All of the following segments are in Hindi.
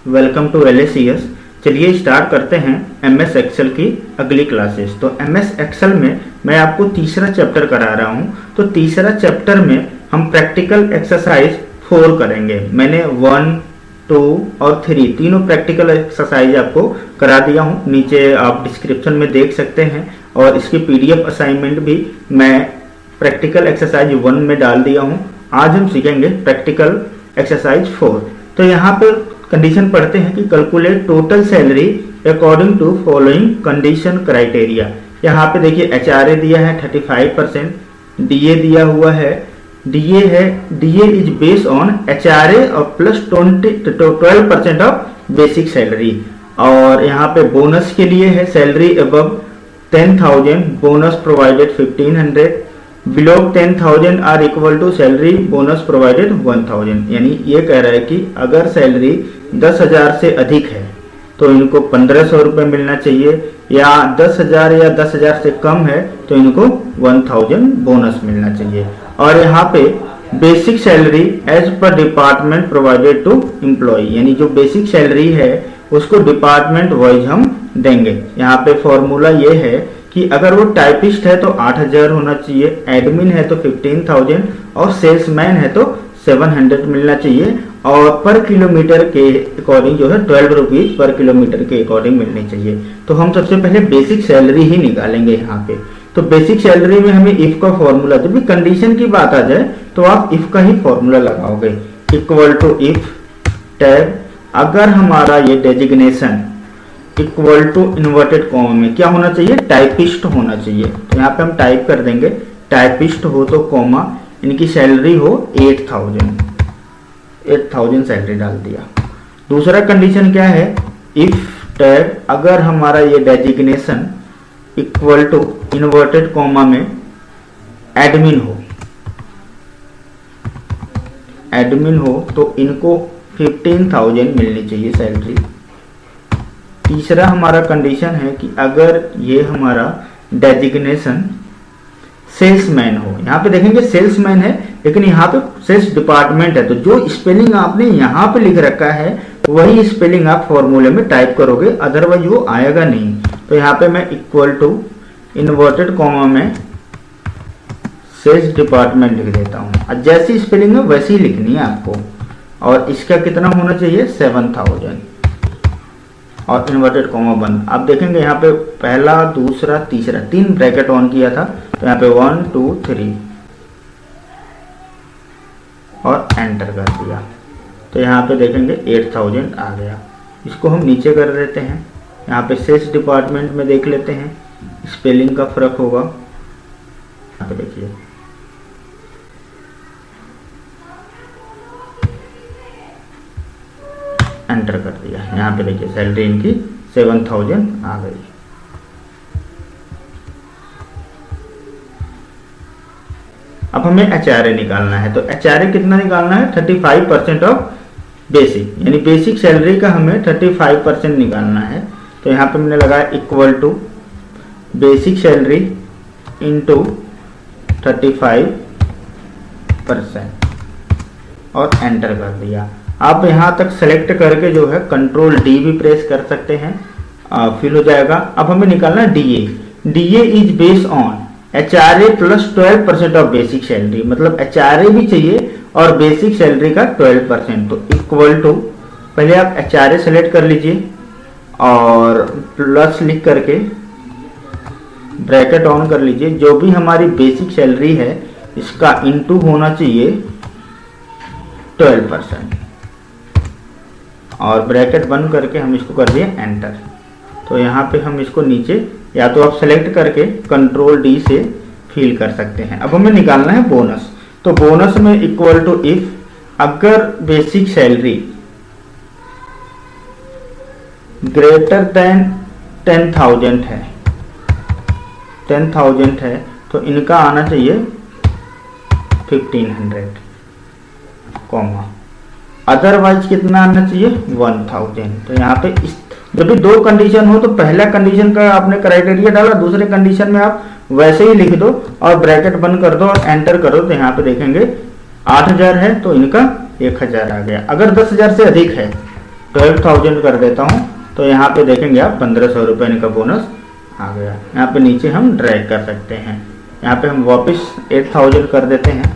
Welcome to LACS। चलिए स्टार्ट करते हैं MS एक्सेल की अगली क्लासेस। तो MS एक्सेल में मैं आपको तीसरा चैप्टर करा रहा हूं। तो तीसरा चैप्टर में हम प्रैक्टिकल एक्सरसाइज 4 करेंगे। मैंने 1, 2 और 3 तीनों प्रैक्टिकल एक्सरसाइज आपको करा दिया हूं। नीचे आप डिस्क्रिप्शन में देख सकते हैं और इसकी PDF असाइनमेंट भी मैं प्रैक्टिकल एक्सरसाइज 1 में डाल दिया हूं। आज हम सीखेंगे प्रैक्टिकल एक्सरसाइज 4। तो यहाँ पे कंडीशन पढ़ते हैं कि calculate total salary according to following condition criteria. यहाँ पे देखिए HRA दिया है 35%, DA दिया हुआ है, DA is based on HRA और प्लस 12% ऑफ बेसिक सैलरी। और यहाँ पे बोनस के लिए है salary above 10,000 bonus provided 1500, below 10,000 or equal to salary bonus provided 1,000। यानी ये कह रहा है कि अगर सैलरी 10,000 से अधिक है तो इनको 1,500 रुपये मिलना चाहिए, या 10,000 या 10,000 से कम है तो इनको 1,000 बोनस मिलना चाहिए। और यहाँ पे basic salary as per department provided to employ, यानी जो बेसिक सैलरी है उसको डिपार्टमेंट वाइज हम देंगे। यहाँ पे फॉर्मूला ये है कि अगर वो टाइपिस्ट है तो 8,000 होना चाहिए, एडमिन है तो 15,000 और सेल्समैन है तो 700 मिलना चाहिए। और पर किलोमीटर के अकॉर्डिंग जो है 12 रुपीज पर किलोमीटर के अकॉर्डिंग मिलनी चाहिए। तो हम सबसे पहले बेसिक सैलरी ही निकालेंगे यहाँ पे। तो बेसिक सैलरी में हमें इफ का फॉर्मूला, जब भी कंडीशन की बात आ जाए तो आप इफ का ही फॉर्मूला लगाओगे, इक्वल टू इफ टैब। अगर हमारा ये designation equal to inverted comma में क्या होना चाहिए, टाइपिस्ट होना चाहिए। तो यहाँ पे हम टाइप कर देंगे टाइपिस्ट हो तो कॉमा, इनकी सैलरी हो 8,000 सैलरी डाल दिया। दूसरा कंडीशन क्या है, इफ टैग अगर हमारा ये designation equal to inverted comma में एडमिन हो तो इनको 15,000 मिलनी चाहिए सैलरी। तीसरा हमारा कंडीशन है कि अगर ये हमारा डेजिग्नेशन सेल्समैन हो, यहाँ पे देखेंगे सेल्समैन है लेकिन यहाँ पे सेल्स डिपार्टमेंट है, तो जो स्पेलिंग आपने यहाँ पे लिख रखा है वही स्पेलिंग आप फॉर्मूले में टाइप करोगे, अदरवाइज वो आएगा नहीं। तो यहाँ पे मैं इक्वल टू इन्वर्टेड कॉमा में सेल्स डिपार्टमेंट लिख देता हूँ। जैसी स्पेलिंग है वैसी ही लिखनी है आपको। और इसका कितना होना चाहिए, 7,000 और इन्वर्टेड कॉमा बंद। आप देखेंगे यहाँ पे पहला, दूसरा, तीसरा 3 ब्रैकेट ऑन किया था, तो यहाँ पे 1, 2, 3 और एंटर कर दिया। तो यहाँ पे देखेंगे 8,000 आ गया। इसको हम नीचे कर देते हैं। यहाँ पे सेल्स डिपार्टमेंट में देख लेते हैं, स्पेलिंग का फर्क होगा। यहाँ पे देखिए एंटर कर दिया। यहाँ पे देखिए सैलरी इनकी 7,000 आ गई। अब हमें HRA निकालना है। तो HRA कितना निकालना है, 35% ऑफ बेसिक, यानी बेसिक सैलरी का हमें 35% निकालना है। तो यहाँ पे मैंने लगाया equal to basic salary into 35% और एंटर कर दिया। आप यहाँ तक सेलेक्ट करके जो है कंट्रोल D भी प्रेस कर सकते हैं, फिल हो जाएगा। अब हमें निकालना है DA is based on HRA plus 12% of basic salary, मतलब HRA भी चाहिए और बेसिक सैलरी का 12%। तो इक्वल टू, पहले आप HRA सेलेक्ट कर लीजिए और प्लस लिख करके ब्रैकेट ऑन कर लीजिए। जो भी हमारी बेसिक सैलरी है इसका इंटू होना चाहिए 12% और ब्रैकेट बंद करके हम इसको कर दिए एंटर। तो यहाँ पे हम इसको नीचे या तो आप सेलेक्ट करके कंट्रोल D से फिल कर सकते हैं। अब हमें निकालना है बोनस। तो बोनस में इक्वल टू इफ अगर बेसिक सैलरी ग्रेटर देन 10,000 है तो इनका आना चाहिए 1,500 कॉमा, अदरवाइज कितना आना चाहिए 1,000। तो यहाँ पे जब भी 2 कंडीशन हो तो पहला कंडीशन का आपने क्राइटेरिया डाला, दूसरे कंडीशन में आप वैसे ही लिख दो और ब्रैकेट बंद कर दो और एंटर करो। तो यहाँ पे देखेंगे 8,000 है तो इनका 1,000 आ गया। अगर 10,000 से अधिक है 12,000 कर देता हूँ, तो यहाँ पे देखेंगे आप 1,500 रुपये का बोनस आ गया। यहाँ पे नीचे हम ड्रैग कर सकते हैं। यहाँ पे हम वापस 8,000 कर देते हैं,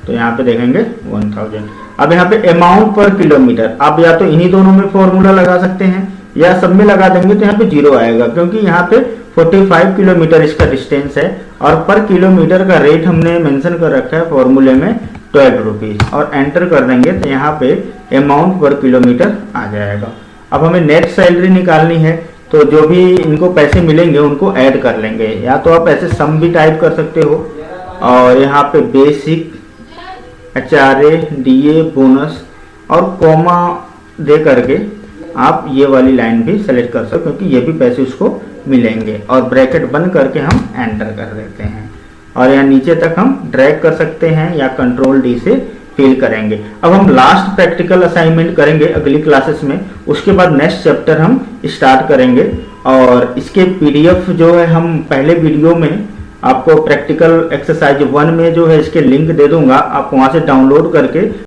तो यहाँ पे देखेंगे 1,000। अब यहाँ पे अमाउंट पर किलोमीटर, आप या तो इन्हीं दोनों में फॉर्मूला लगा सकते हैं या सब में लगा देंगे तो यहाँ पे 0 आएगा, क्योंकि यहाँ पे 45 किलोमीटर इसका डिस्टेंस है और पर किलोमीटर का रेट हमने मेंशन कर रखा है फॉर्मूले में 12 रुपीज़, और एंटर कर देंगे तो यहाँ पे अमाउंट पर किलोमीटर आ जाएगा। अब हमें नेट सैलरी निकालनी है, तो जो भी इनको पैसे मिलेंगे उनको ऐड कर लेंगे, या तो आप ऐसे सम भी टाइप कर सकते हो और यहाँ पे बेसिक, HRA, DA, बोनस और कॉमा दे करके आप ये वाली लाइन भी सेलेक्ट कर सकते हो, क्योंकि ये भी पैसे उसको मिलेंगे, और ब्रैकेट बंद करके हम एंटर कर देते हैं और यहाँ नीचे तक हम ड्रैग कर सकते हैं या कंट्रोल D से फिल करेंगे। अब हम लास्ट प्रैक्टिकल असाइनमेंट करेंगे अगली क्लासेस में, उसके बाद नेक्स्ट चैप्टर हम स्टार्ट करेंगे, और इसके PDF जो है हम पहले वीडियो में आपको प्रैक्टिकल एक्सरसाइज 1 में जो है इसके लिंक दे दूंगा, आप वहां से डाउनलोड करके